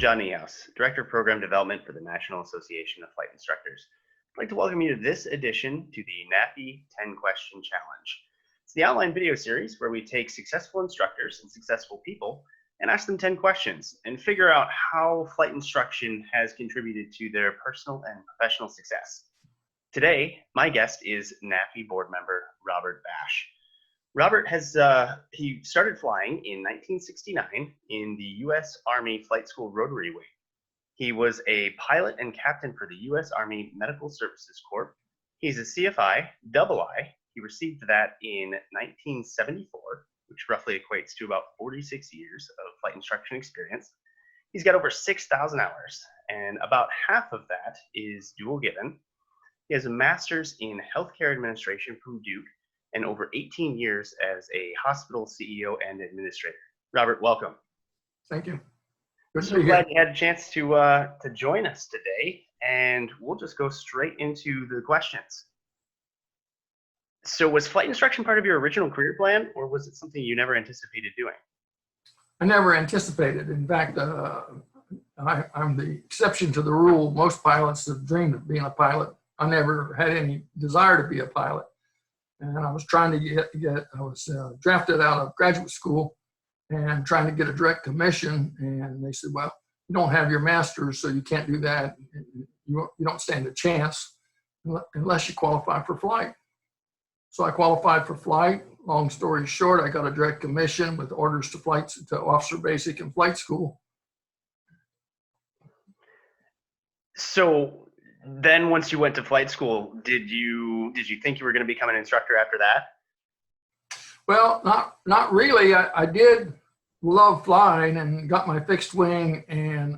John Niehaus, Director of Program Development for the National Association of Flight Instructors. I'd like to welcome you to this edition to the NAFI 10 Question Challenge. It's the online video series where we take successful instructors and successful people and ask them 10 questions and figure out how flight instruction has contributed to their personal and professional success. Today, my guest is NAFI board member Robert Bash. Robert has he started flying in 1969 in the U.S. Army Flight School Rotary Wing. He was a pilot and captain for the U.S. Army Medical Services Corps. He's a CFI, II. He received that in 1974, which roughly equates to about 46 years of flight instruction experience. He's got over 6,000 hours, and about half of that is dual given. He has a master's in healthcare administration from Duke and over 18 years as a hospital CEO and administrator. Robert, welcome. Thank you. Good to be glad you had a chance to join us today, and we'll just go straight into the questions. So was flight instruction part of your original career plan, or was it something you never anticipated doing? I never anticipated. In fact, I'm the exception to the rule. Most pilots have dreamed of being a pilot. I never had any desire to be a pilot. And I was trying to I was drafted out of graduate school and trying to get a direct commission. And they said, well, you don't have your master's, so you can't do that. You don't stand a chance unless you qualify for flight. So I qualified for flight. Long story short, I got a direct commission with orders to officer basic and flight school. So then once you went to flight school, did you think you were going to become an instructor after that? Well, not really. I did love flying and got my fixed wing and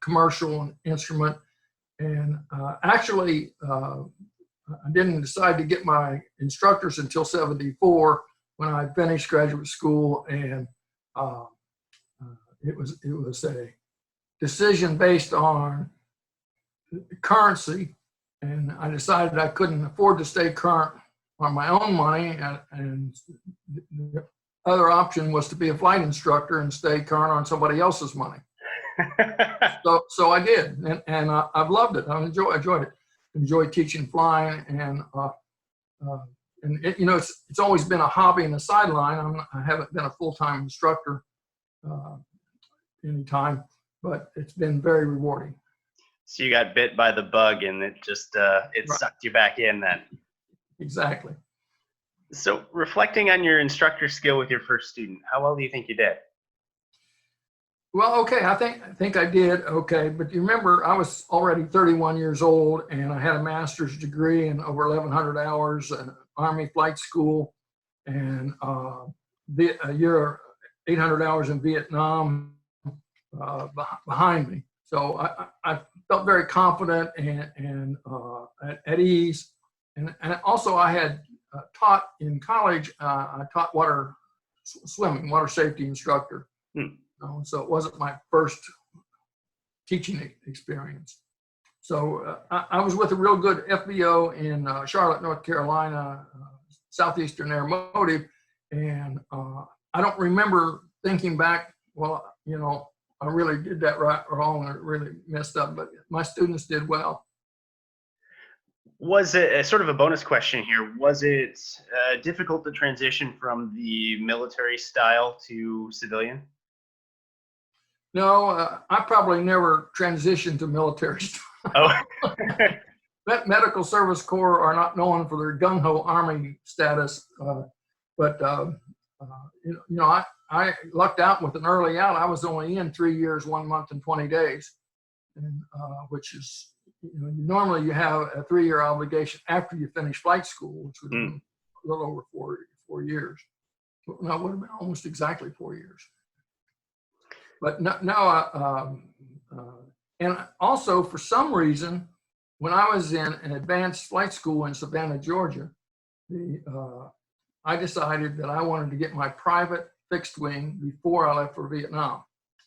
commercial instrument. And actually, I didn't decide to get my instructors until 74 when I finished graduate school. And it was a decision based on currency, and I decided I couldn't afford to stay current on my own money, and the other option was to be a flight instructor and stay current on somebody else's money. so I did, and I've loved it. I enjoyed it. Enjoyed teaching flying, and it's always been a hobby and a sideline. I haven't been a full-time instructor any time, but it's been very rewarding. So you got bit by the bug, and it just it Right. sucked you back in then. Exactly. So reflecting on your instructor skill with your first student, how well do you think you did? Well, okay, I think I did okay, but you remember I was already 31 years old, and I had a master's degree and over 1,100 hours in Army flight school, and a year 800 hours in Vietnam behind me. So I felt very confident and at ease. And also I had taught in college, I taught water safety instructor. So it wasn't my first teaching experience. So I was with a real good FBO in Charlotte, North Carolina, Southeastern Aeromotive. And I don't remember thinking back, well, I really did that right or wrong, or really messed up, but my students did well. Was it sort of a bonus question here? Was it difficult to transition from the military style to civilian? No, I probably never transitioned to military style. Oh. Medical Service Corps are not known for their gung-ho Army status, but I lucked out with an early out. I was only in 3 years, 1 month, and 20 days, and which is, normally you have a 3-year obligation after you finish flight school, which would have been a little over four years. No, it would have been almost exactly 4 years. But and also for some reason, when I was in an advanced flight school in Savannah, Georgia, I decided that I wanted to get my private fixed wing before I left for Vietnam.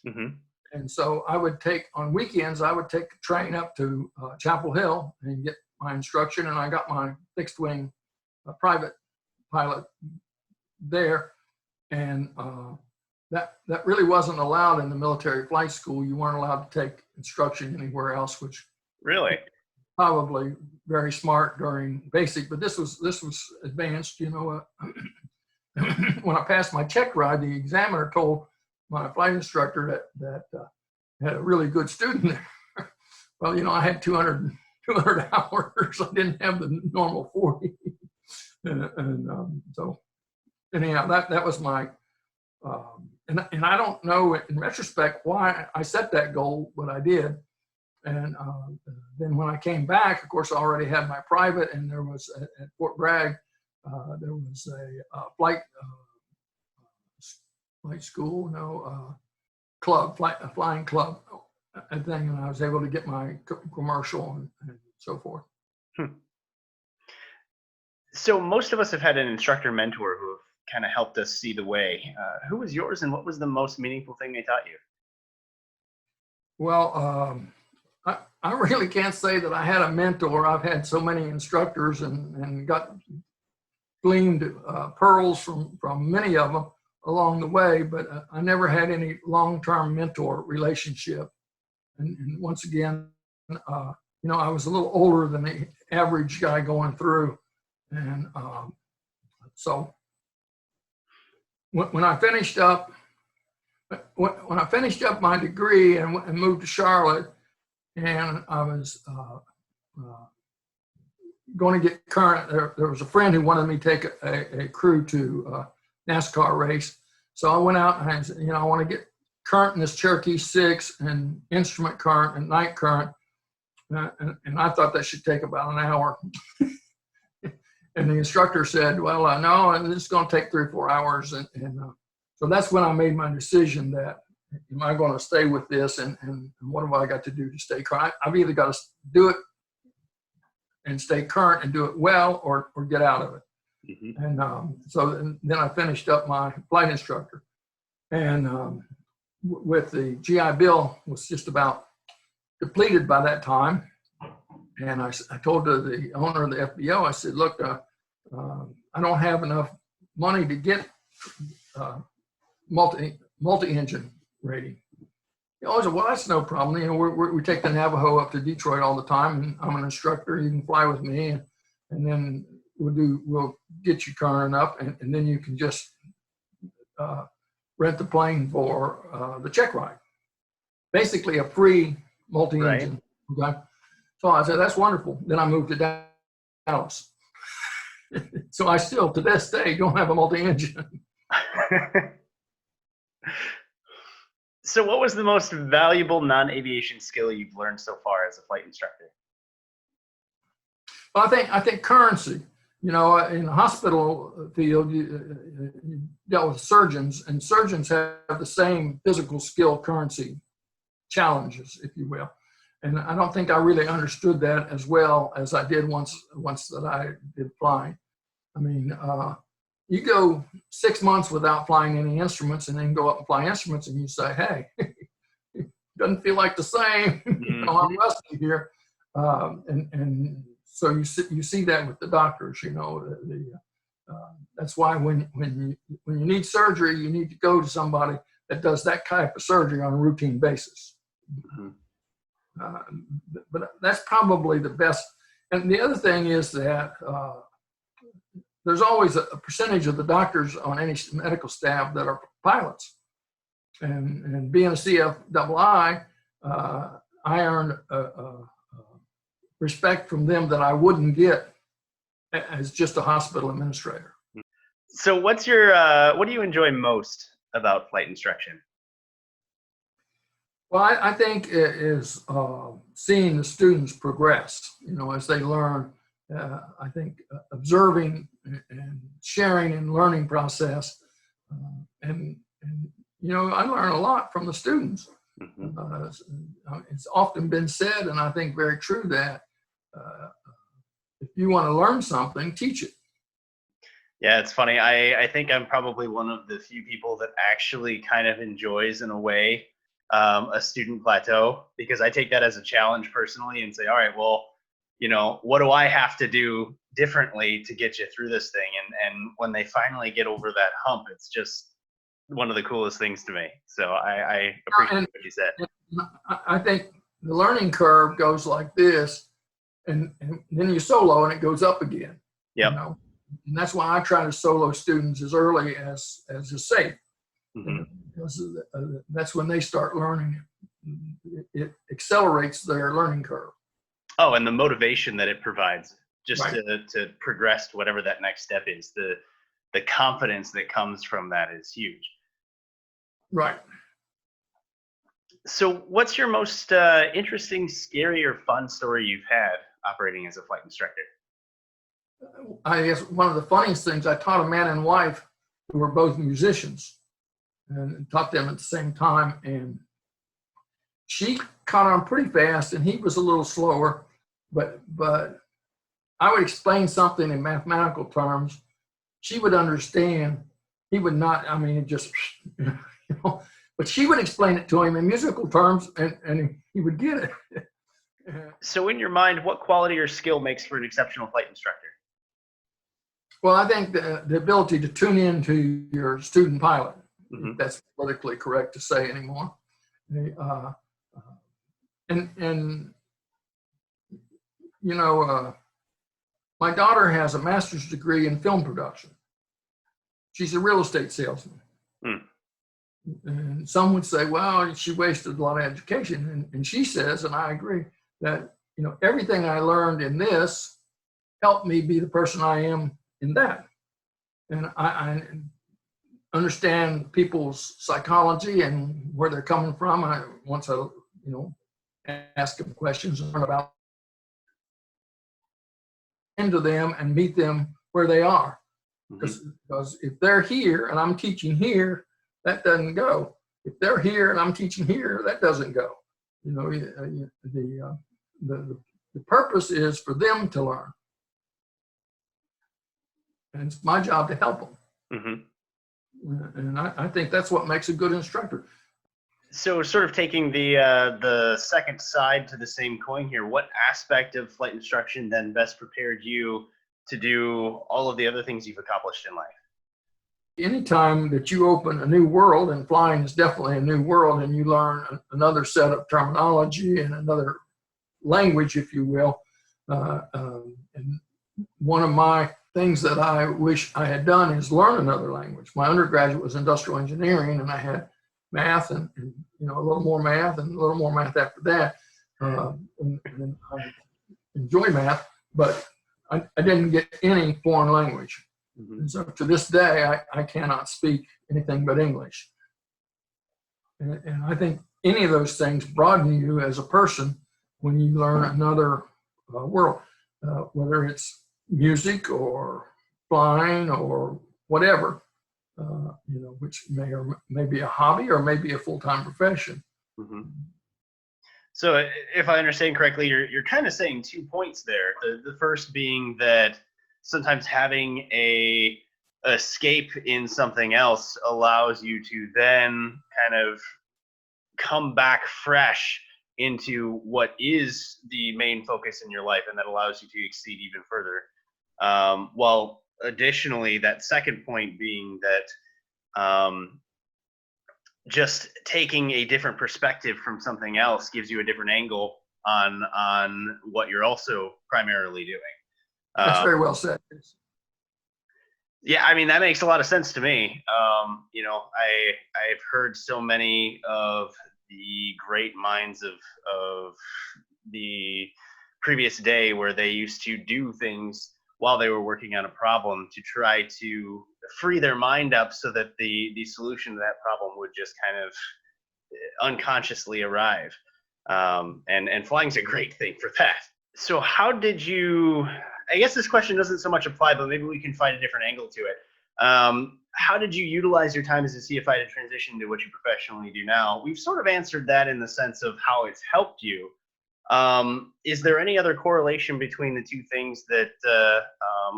Mm-hmm. And so on weekends, I would take the train up to Chapel Hill and get my instruction, and I got my fixed wing private pilot there. And that really wasn't allowed in the military flight school. You weren't allowed to take instruction anywhere else, which Really? probably very smart during basic, but this was advanced. When I passed my check ride, the examiner told my flight instructor that had a really good student there. Well, I had 200 hours. I didn't have the normal 40. So anyhow, that was my, and I don't know in retrospect why I set that goal, but I did. And then when I came back, of course, I already had my private, and there was at Fort Bragg, there was a flight school, club, a flying club, thing, and I was able to get my commercial and so forth. So most of us have had an instructor mentor who have kind of helped us see the way. Who was yours, and what was the most meaningful thing they taught you? Well, I really can't say that I had a mentor. I've had so many instructors and got gleaned pearls from many of them along the way, but I never had any long-term mentor relationship. And once again, I was a little older than the average guy going through. And so when I finished up my degree and moved to Charlotte, and I was going to get current, there was a friend who wanted me to take a crew to NASCAR race. So I went out and I said, I want to get current in this Cherokee 6 and instrument current and night current. And I thought that should take about an hour. And the instructor said, well, no, it's going to take 3 or 4 hours. And so that's when I made my decision that, am I going to stay with this, and what have I got to do to stay current? I've either got to do it and stay current and do it well, or get out of it. Mm-hmm. And so then I finished up my flight instructor. And with the GI Bill was just about depleted by that time. And I told the owner of the FBO, I said, look, I don't have enough money to get multi-engine rating. I said, well, that's no problem. We take the Navajo up to Detroit all the time, and I'm an instructor. You can fly with me, and then we'll get you current enough, and then you can just rent the plane for the check ride. Basically, a free multi-engine. Right. Okay. So I said, that's wonderful. Then I moved to Dallas. So I still, to this day, don't have a multi-engine. So what was the most valuable non-aviation skill you've learned so far as a flight instructor? Well, I think currency. In the hospital field, you dealt with surgeons, and surgeons have the same physical skill currency challenges, if you will. And I don't think I really understood that as well as I did once that I did flying. I mean, you go 6 months without flying any instruments, and then go up and fly instruments, and you say, hey, it doesn't feel like the same. Mm-hmm. I'm rusty here. And so you see that with the doctors, that's why when you need surgery, you need to go to somebody that does that type of surgery on a routine basis. Mm-hmm. But that's probably the best. And the other thing is that there's always a percentage of the doctors on any medical staff that are pilots. And being a CFII, I earned respect from them that I wouldn't get as just a hospital administrator. So what do you enjoy most about flight instruction? Well, I think it is seeing the students progress, as they learn. I think observing and sharing and learning process. And I learn a lot from the students. Mm-hmm. It's often been said, and I think very true, that if you want to learn something, teach it. Yeah, it's funny. I think I'm probably one of the few people that actually kind of enjoys, in a way, a student plateau, because I take that as a challenge personally and say, all right, well, what do I have to do differently to get you through this thing? And when they finally get over that hump, it's just one of the coolest things to me. So I appreciate And what you said. I think the learning curve goes like this, and then you solo and it goes up again. Yep. You know, and that's why I try to solo students as early as is safe. Mm-hmm. Because that's when they start learning. It accelerates their learning curve. Oh, and the motivation that it provides just Right. to progress to whatever that next step is, the confidence that comes from that is huge. Right. So, what's your most interesting, scary, or fun story you've had operating as a flight instructor? I guess one of the funniest things, I taught a man and wife who were both musicians and taught them at the same time. And she caught on pretty fast and he was a little slower, but I would explain something in mathematical terms. She would understand. He would not, I mean, it just, you know, but she would explain it to him in musical terms and he would get it. So, in your mind, what quality or skill makes for an exceptional flight instructor? Well, I think the ability to tune in to your student pilot, Mm-hmm. if that's politically correct to say anymore. And you know, my daughter has a master's degree in film production. She's a real estate salesman. Mm. And some would say, well, she wasted a lot of education. And she says, and I agree, that, you know, everything I learned in this helped me be the person I am in that. And I understand people's psychology and where they're coming from. Once I, you know, ask them questions and learn about into them and meet them where they are. Mm-hmm. Because if they're here and I'm teaching here, that doesn't go. If they're here and I'm teaching here, that doesn't go. You know, the purpose is for them to learn. And it's my job to help them. Mm-hmm. And I think that's what makes a good instructor. So, sort of taking the second side to the same coin here, what aspect of flight instruction then best prepared you to do all of the other things you've accomplished in life? Anytime that you open a new world, and flying is definitely a new world, and you learn another set of terminology and another language, if you will. And one of my things that I wish I had done is learn another language. My undergraduate was industrial engineering, and I had math and you know, a little more math and a little more math after that. And I enjoy math, but I didn't get any foreign language. Mm-hmm. And so to this day, I cannot speak anything but English. And I think any of those things broaden you as a person when you learn another world, whether it's music or flying or whatever, you know, which may be a hobby or maybe a full-time profession. Mm-hmm. So, if I understand correctly, you're kind of saying 2 points there. The first being that sometimes having a escape in something else allows you to then kind of come back fresh into what is the main focus in your life, and that allows you to exceed even further. While additionally, that second point being that just taking a different perspective from something else gives you a different angle on what you're also primarily doing. That's very well said. Yeah, I mean, that makes a lot of sense to me. You know, I've heard so many of the great minds of the previous day where they used to do things while they were working on a problem to try to free their mind up so that the solution to that problem would just kind of unconsciously arrive. And flying's a great thing for that. So how did you, I guess this question doesn't so much apply, but maybe we can find a different angle to it. How did you utilize your time as a CFI to transition to what you professionally do now? We've sort of answered that in the sense of how it's helped you. Is there any other correlation between the two things that,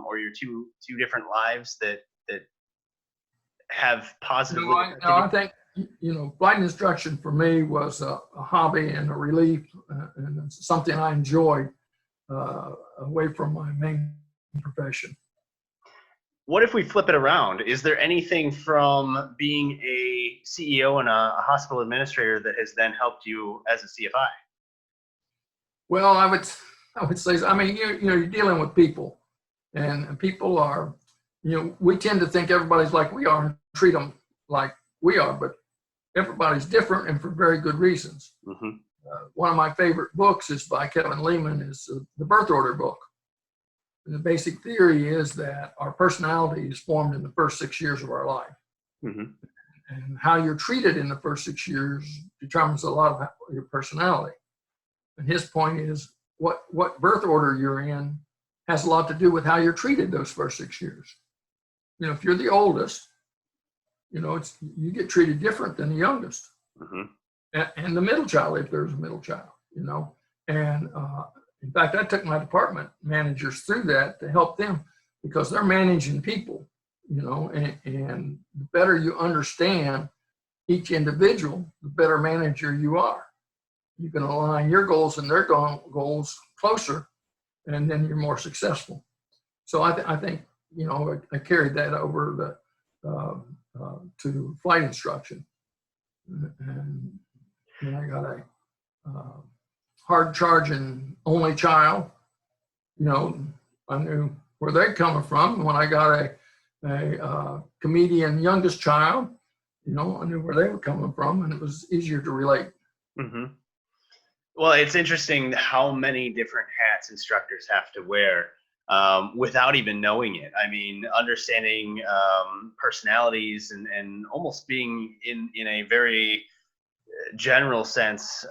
or your two different lives that have positively? I think, you know, flight instruction for me was a hobby and a relief, and it's something I enjoyed away from my main profession. What if we flip it around? Is there anything from being a CEO and a hospital administrator that has then helped you as a CFI? Well, I would say, I mean, you're dealing with people, and people are, we tend to think everybody's like we are and treat them like we are, but everybody's different and for very good reasons. Mm-hmm. One of my favorite books is by Kevin Lehman, is the Birth Order book. And the basic theory is that our personality is formed in the first 6 years of our life. Mm-hmm. And how you're treated in the first 6 years determines a lot of your personality. And his point is what birth order you're in has a lot to do with how you're treated those first 6 years. If you're the oldest, you get treated different than the youngest. Mm-hmm. And the middle child, if there's a middle child, and in fact, I took my department managers through that to help them, because they're managing people, and the better you understand each individual, the better manager you are. You can align your goals and their goals closer, and then you're more successful. So I think, I carried that over to flight instruction. And when I got a hard charging only child, I knew where they're coming from. When I got a comedian youngest child, I knew where they were coming from, and it was easier to relate. Mm-hmm. Well, it's interesting how many different hats instructors have to wear without even knowing it. I mean, understanding personalities and almost being in a very general sense,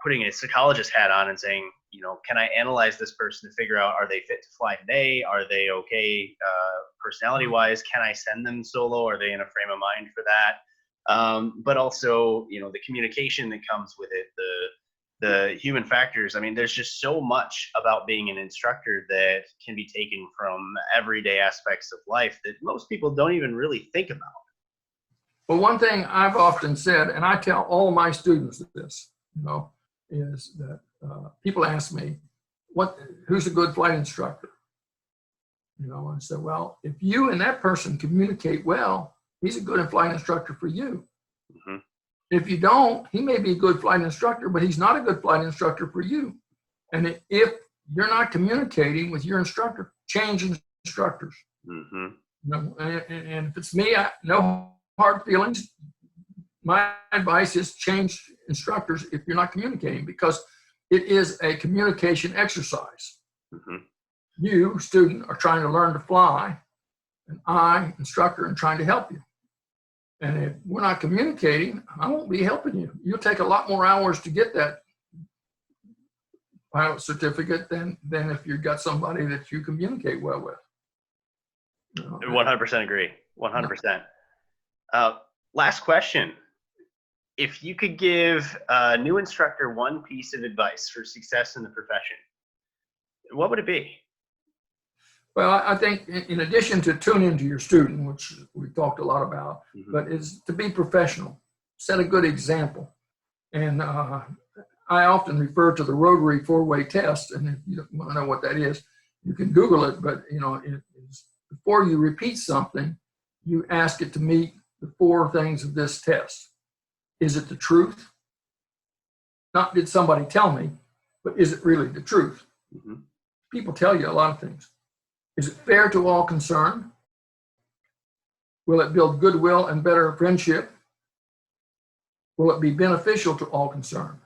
putting a psychologist hat on and saying, can I analyze this person to figure out, are they fit to fly today? Are they okay personality-wise? Can I send them solo? Are they in a frame of mind for that? But also, the communication that comes with it, the human factors. I mean, there's just so much about being an instructor that can be taken from everyday aspects of life that most people don't even really think about. Well, one thing I've often said, and I tell all my students this, is that people ask me, who's a good flight instructor? And I said, well, if you and that person communicate well, he's a good flight instructor for you. Mm-hmm. If you don't, he may be a good flight instructor, but he's not a good flight instructor for you. And if you're not communicating with your instructor, change instructors. Mm-hmm. And if it's me, no hard feelings. My advice is change instructors if you're not communicating, because it is a communication exercise. Mm-hmm. You, student, are trying to learn to fly, and I, instructor, am trying to help you. And if we're not communicating, I won't be helping you. You'll take a lot more hours to get that pilot certificate than if you've got somebody that you communicate well with. 100% agree. 100%. Last question. If you could give a new instructor one piece of advice for success in the profession, what would it be? Well, I think in addition to tune into your student, which we talked a lot about, Mm-hmm. but is to be professional, set a good example. And I often refer to the rotary four-way test. And if you want to know what that is, you can Google it. But, it is, before you repeat something, you ask it to meet the four things of this test. Is it the truth? Not did somebody tell me, but is it really the truth? Mm-hmm. People tell you a lot of things. Is it fair to all concerned? Will it build goodwill and better friendship? Will it be beneficial to all concerned?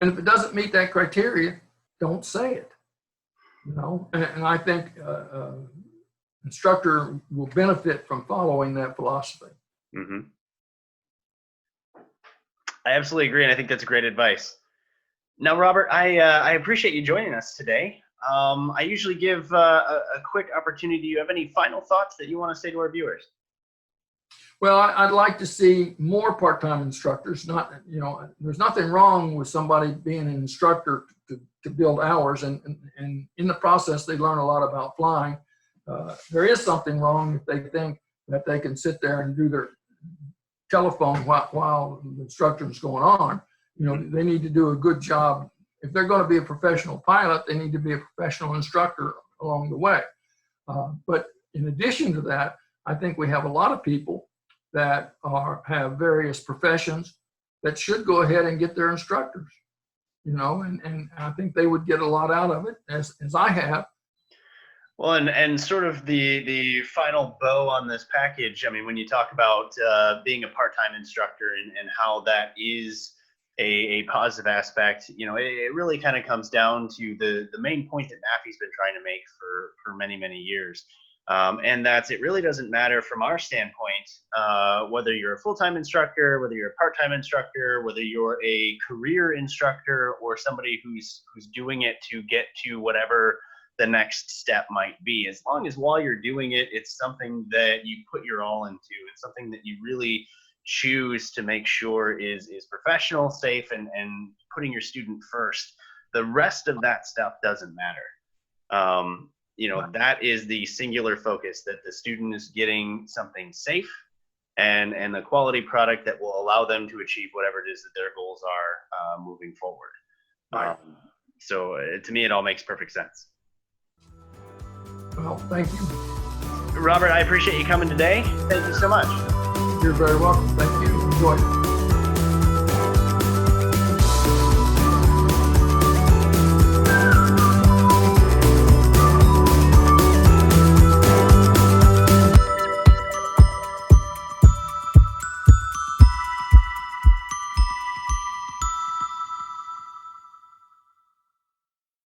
And if it doesn't meet that criteria, don't say it. And I think instructor will benefit from following that philosophy. Mm-hmm. I absolutely agree, and I think that's great advice. Now, Robert, I appreciate you joining us today. I usually give a quick opportunity. Do you have any final thoughts that you want to say to our viewers? Well, I'd like to see more part-time instructors. There's nothing wrong with somebody being an instructor to build hours, and in the process, they learn a lot about flying. There is something wrong if they think that they can sit there and do their telephone while the instruction is going on. They need to do a good job. If they're going to be a professional pilot, they need to be a professional instructor along the way. But in addition to that, I think we have a lot of people that have various professions that should go ahead and get their instructors, and I think they would get a lot out of it, as I have. Well, and sort of the final bow on this package, I mean, when you talk about being a part-time instructor and how that is a positive aspect, it really kind of comes down to the main point that NAFI's been trying to make for many, many years. And that's, it really doesn't matter from our standpoint, whether you're a full-time instructor, whether you're a part-time instructor, whether you're a career instructor, or somebody who's doing it to get to whatever the next step might be. As long as while you're doing it, it's something that you put your all into. It's something that you really choose to make sure is professional, safe, and putting your student first. The rest of that stuff doesn't matter. That is the singular focus, that the student is getting something safe and the quality product that will allow them to achieve whatever it is that their goals are moving forward. Right. So to me, it all makes perfect sense. Well, thank you. Robert, I appreciate you coming today. Thank you so much. You're very welcome. Thank you. Enjoy it.